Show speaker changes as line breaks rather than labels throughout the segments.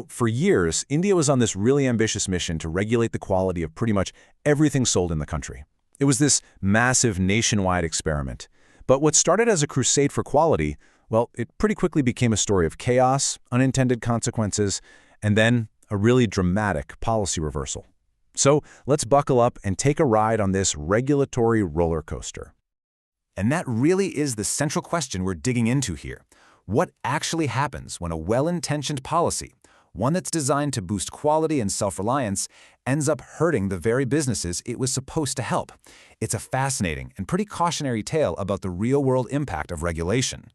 For years, India was on this really ambitious mission to regulate the quality of pretty much everything sold in the country. It was this massive nationwide experiment. But what started as a crusade for quality, well, it pretty quickly became a story of chaos, unintended consequences, and then a really dramatic policy reversal. So let's buckle up and take a ride on this regulatory roller coaster.
And that really is the central question we're digging into here. What actually happens when a well-intentioned policy, one that's designed to boost quality and self-reliance, ends up hurting the very businesses it was supposed to help? It's a fascinating and pretty cautionary tale about the real-world impact of regulation.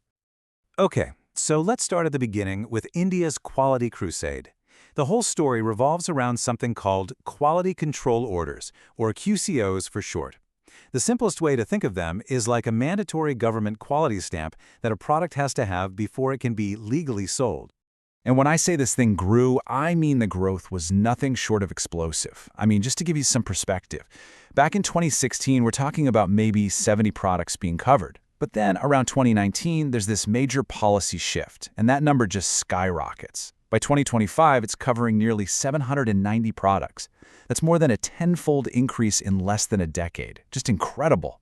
Okay, so let's start at the beginning with India's quality crusade. The whole story revolves around something called Quality Control Orders, or QCOs for short. The simplest way to think of them is like a mandatory government quality stamp that a product has to have before it can be legally sold.
And when I say this thing grew, I mean the growth was nothing short of explosive. Just to give you some perspective, back in 2016, we're talking about maybe 70 products being covered. But then around 2019, there's this major policy shift, and that number just skyrockets. By 2025, it's covering nearly 790 products. That's more than a tenfold increase in less than a decade. Just incredible.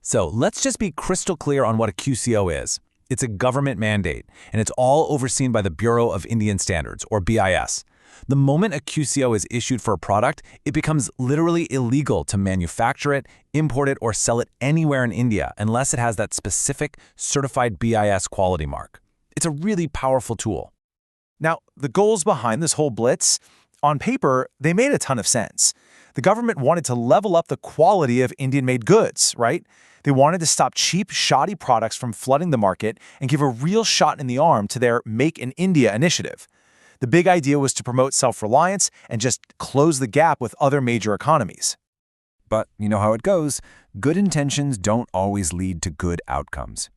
So let's just be crystal clear on what a QCO is. It's a government mandate, and it's all overseen by the Bureau of Indian Standards, or BIS. The moment a QCO is issued for a product, it becomes literally illegal to manufacture it, import it, or sell it anywhere in India unless it has that specific certified BIS quality mark. It's a really powerful tool.
Now, the goals behind this whole blitz, on paper, they made a ton of sense. The government wanted to level up the quality of Indian-made goods, right? They wanted to stop cheap, shoddy products from flooding the market and give a real shot in the arm to their Make in India initiative. The big idea was to promote self-reliance and just close the gap with other major economies.
But you know how it goes. Good intentions don't always lead to good outcomes.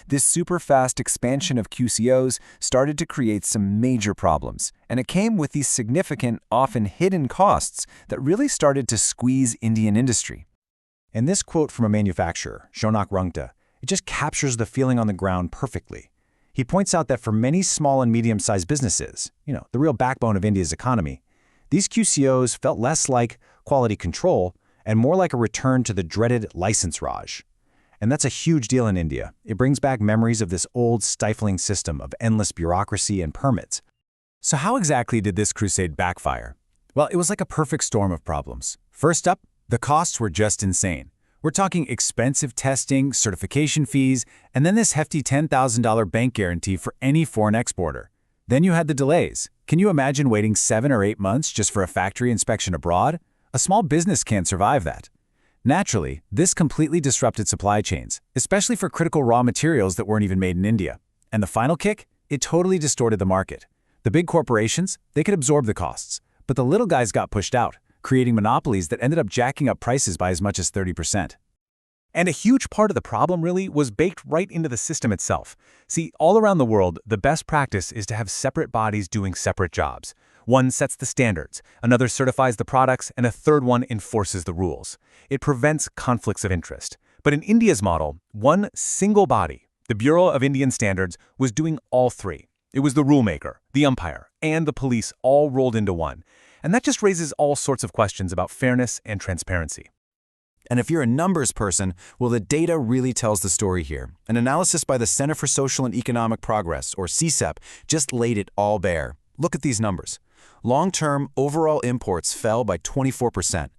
This super-fast expansion of QCOs started to create some major problems, and it came with these significant, often hidden costs that really started to squeeze Indian industry.
And this quote from a manufacturer, Shonak Rungta, it just captures the feeling on the ground perfectly. He points out that for many small and medium-sized businesses, the real backbone of India's economy, these QCOs felt less like quality control and more like a return to the dreaded license raj. And that's a huge deal in India. It brings back memories of this old, stifling system of endless bureaucracy and permits.
So how exactly did this crusade backfire?
Well, it was like a perfect storm of problems. First up, the costs were just insane. We're talking expensive testing, certification fees, and then this hefty $10,000 bank guarantee for any foreign exporter. Then you had the delays. Can you imagine waiting 7 or 8 months just for a factory inspection abroad? A small business can't survive that. Naturally, this completely disrupted supply chains, especially for critical raw materials that weren't even made in India. And the final kick? It totally distorted the market. The big corporations, they could absorb the costs, but the little guys got pushed out, creating monopolies that ended up jacking up prices by as much as 30%.
And a huge part of the problem really was baked right into the system itself. See, all around the world, the best practice is to have separate bodies doing separate jobs. One sets the standards, another certifies the products, and a third one enforces the rules. It prevents conflicts of interest. But in India's model, one single body, the Bureau of Indian Standards, was doing all three. It was the rulemaker, the umpire, and the police all rolled into one. And that just raises all sorts of questions about fairness and transparency.
And if you're a numbers person, well, the data really tells the story here. An analysis by the Center for Social and Economic Progress, or CSEP, just laid it all bare. Look at these numbers. Long-term, overall imports fell by 24%.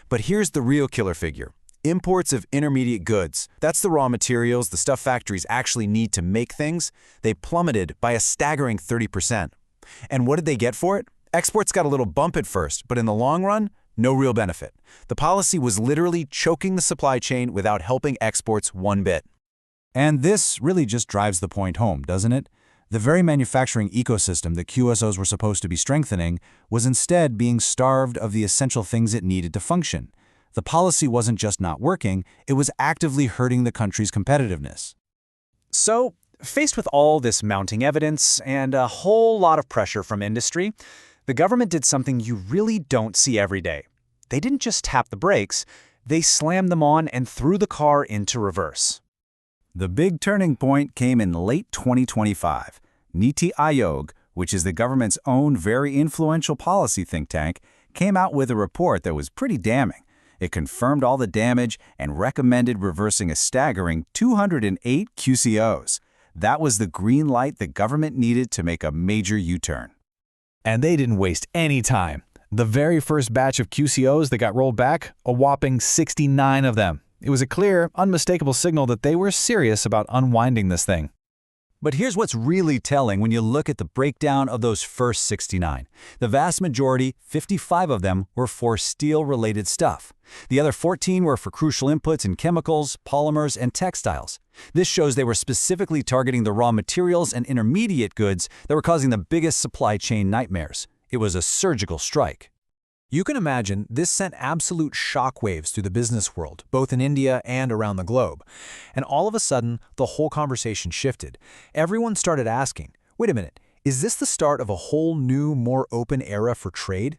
But here's the real killer figure. Imports of intermediate goods, that's the raw materials, the stuff factories actually need to make things, they plummeted by a staggering 30%. And what did they get for it? Exports got a little bump at first, but in the long run, no real benefit. The policy was literally choking the supply chain without helping exports one bit.
And this really just drives the point home, doesn't it? The very manufacturing ecosystem that QSOs were supposed to be strengthening was instead being starved of the essential things it needed to function. The policy wasn't just not working, it was actively hurting the country's competitiveness.
So, faced with all this mounting evidence and a whole lot of pressure from industry, the government did something you really don't see every day. They didn't just tap the brakes, they slammed them on and threw the car into reverse.
The big turning point came in late 2025. Niti Aayog, which is the government's own very influential policy think tank, came out with a report that was pretty damning. It confirmed all the damage and recommended reversing a staggering 208 QCOs. That was the green light the government needed to make a major U-turn.
And they didn't waste any time. The very first batch of QCOs that got rolled back, a whopping 69 of them. It was a clear, unmistakable signal that they were serious about unwinding this thing.
But here's what's really telling when you look at the breakdown of those first 69. The vast majority, 55 of them, were for steel-related stuff. The other 14 were for crucial inputs in chemicals, polymers, and textiles. This shows they were specifically targeting the raw materials and intermediate goods that were causing the biggest supply chain nightmares. It was a surgical strike.
You can imagine this sent absolute shockwaves through the business world, both in India and around the globe. And all of a sudden, the whole conversation shifted. Everyone started asking, wait a minute, is this the start of a whole new, more open era for trade?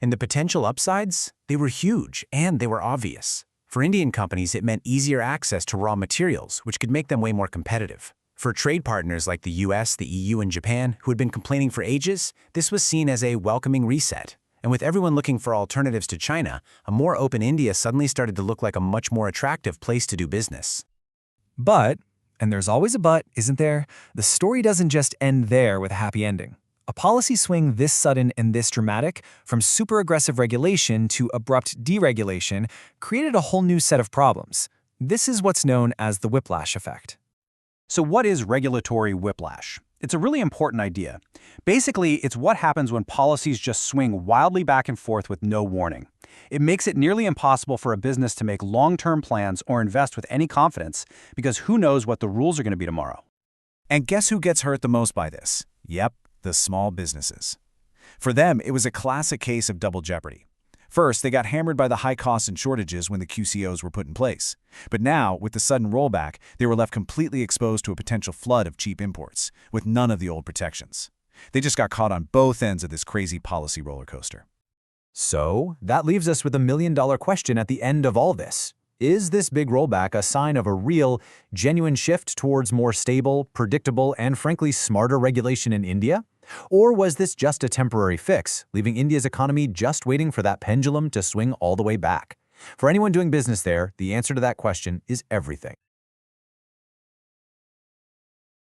And the potential upsides? They were huge, and they were obvious. For Indian companies, it meant easier access to raw materials, which could make them way more competitive. For trade partners like the US, the EU, and Japan, who had been complaining for ages, this was seen as a welcoming reset. And with everyone looking for alternatives to China, a more open India suddenly started to look like a much more attractive place to do business. But, and there's always a but, isn't there? The story doesn't just end there with a happy ending. A policy swing this sudden and this dramatic, from super aggressive regulation to abrupt deregulation, created a whole new set of problems. This is what's known as the whiplash effect.
So what is regulatory whiplash? It's a really important idea. Basically, it's what happens when policies just swing wildly back and forth with no warning. It makes it nearly impossible for a business to make long-term plans or invest with any confidence because who knows what the rules are going to be tomorrow. And guess who gets hurt the most by this? Yep, the small businesses. For them, it was a classic case of double jeopardy. First, they got hammered by the high costs and shortages when the QCOs were put in place. But now, with the sudden rollback, they were left completely exposed to a potential flood of cheap imports, with none of the old protections. They just got caught on both ends of this crazy policy roller coaster.
So, that leaves us with a million-dollar question at the end of all this. Is this big rollback a sign of a real, genuine shift towards more stable, predictable, and frankly smarter regulation in India? Or was this just a temporary fix, leaving India's economy just waiting for that pendulum to swing all the way back? For anyone doing business there, the answer to that question is everything.